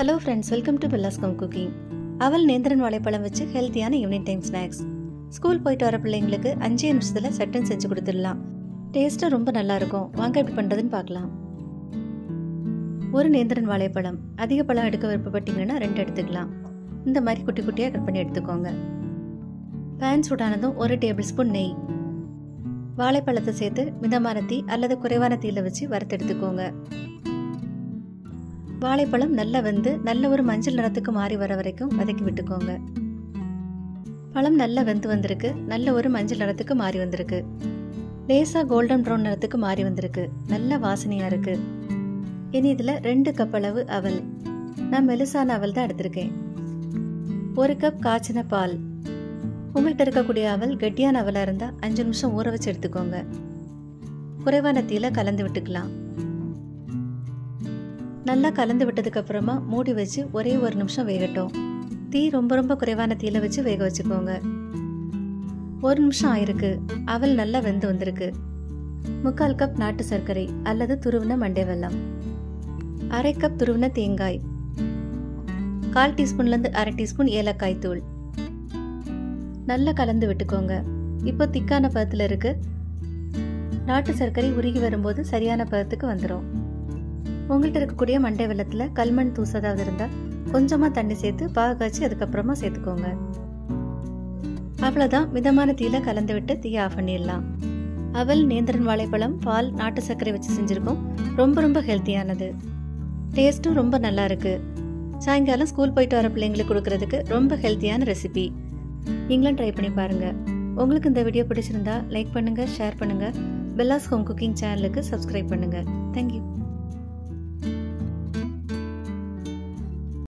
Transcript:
Hello friends, welcome to Bella's Home Cooking. அவல் நேந்திரன் வாழைப்பழம் வச்சு ஹெல்த்தியான ஈவினிங் டைம் ஸ்நாக்ஸ். ஸ்கூல் போயிட்டு வர பிள்ளைங்களுக்கு 5 நிமிஷத்துல சட்டன் செஞ்சு கொடுத்துடலாம். டேஸ்ட்டாக ரொம்ப நல்லா இருக்கும். வாங்க எப்படி பண்ணுறதுன்னு பார்க்கலாம். ஒரு நேந்திரன் வாழைப்பழம் அதிக பழம் எடுக்க விருப்பப்பட்டீங்கன்னா 2 எடுத்துக்கலாம். இந்த மாதிரி குட்டி குட்டியாக கட் பண்ணி எடுத்துக்கோங்க. பேன் சூடானதும் 1 டேபிள் ஸ்பூன் நெய், வாழைப்பழத்தை சேர்த்து மிதமான தீ அல்லது குறைவான தீயில வச்சு வறுத்து எடுத்துக்கோங்க. வாழைப்பழம் நல்லா வெந்து நல்ல ஒரு மஞ்சள் நிறத்துக்கு மாறி வர வரைக்கும் வதக்கி விட்டுக்கோங்க. பழம் நல்லா வெந்து வந்திருக்கு, நல்ல ஒரு மஞ்சள் நிறத்துக்கு மாறி வந்திருக்கு, லேசா கோல்டன் ப்ரௌன் நிறத்துக்கு மாறி வந்திருக்கு, நல்ல வாசனையா இருக்கு. இனி இதுல 2 கப் அளவு அவல், நான் மெலிசான அவல் தான் எடுத்திருக்கேன். 1 கப் காய்ச்சின பால். உங்கள்கிட்ட இருக்கக்கூடிய அவல் கெட்டியான அவலா இருந்தா 5 நிமிஷம் ஊற வச்சு எடுத்துக்கோங்க. குறைவான தீயில கலந்து விட்டுக்கலாம். நல்லா கலந்து விட்டதுக்கு அப்புறமா மூடி வச்சு ஒரே 1 நிமிஷம் வேகட்டும். தீ ரொம்ப குறைவான தீயில வச்சு வேக வச்சுக்கோங்க. 1 நிமிஷம் ஆயிருக்கு, அவல் நல்லா வெந்து வந்திருக்கு. 3/4 கப் நாட்டு சர்க்கரை அல்லது துருவின மண்டை வெல்லம், 1/2 கப் துருவின தேங்காய், 1/4 டீஸ்பூன்ல இருந்து 1/2 டீஸ்பூன் ஏலக்காய் தூள். நல்லா கலந்து விட்டுக்கோங்க. இப்போ திக்கான பதத்துல இருக்கு. நாட்டு சர்க்கரை உருகி வரும்போது சரியான பதத்துக்கு வந்துடும். உங்கள்கிட்ட இருக்கக்கூடிய மண்டை வெல்லத்தில் கல்மண் தூசு ஏதாவது இருந்தால் கொஞ்சமாக தண்ணி சேர்த்து பாகு காய்ச்சி அதுக்கப்புறமா சேர்த்துக்கோங்க. அவ்வளோதான், மிதமான தீயில கலந்து விட்டு தீயை ஆஃப் பண்ணிடலாம். அவல், நேந்திரன் வாழைப்பழம், பால், நாட்டு சர்க்கரை வச்சு செஞ்சுருக்கோம். ரொம்ப ஹெல்த்தியானது, டேஸ்ட்டும் ரொம்ப நல்லா இருக்கு. சாயங்காலம் ஸ்கூல் போயிட்டு வர பிள்ளைங்களுக்கு கொடுக்கறதுக்கு ரொம்ப ஹெல்த்தியான ரெசிபி. நீங்களும் ட்ரை பண்ணி பாருங்க. உங்களுக்கு இந்த வீடியோ பிடிச்சிருந்தா லைக் பண்ணுங்க, ஷேர் பண்ணுங்க. பெல்லாஸ் ஹோம் குக்கிங் சேனலுக்கு சப்ஸ்கிரைப் பண்ணுங்க. தேங்க்யூ.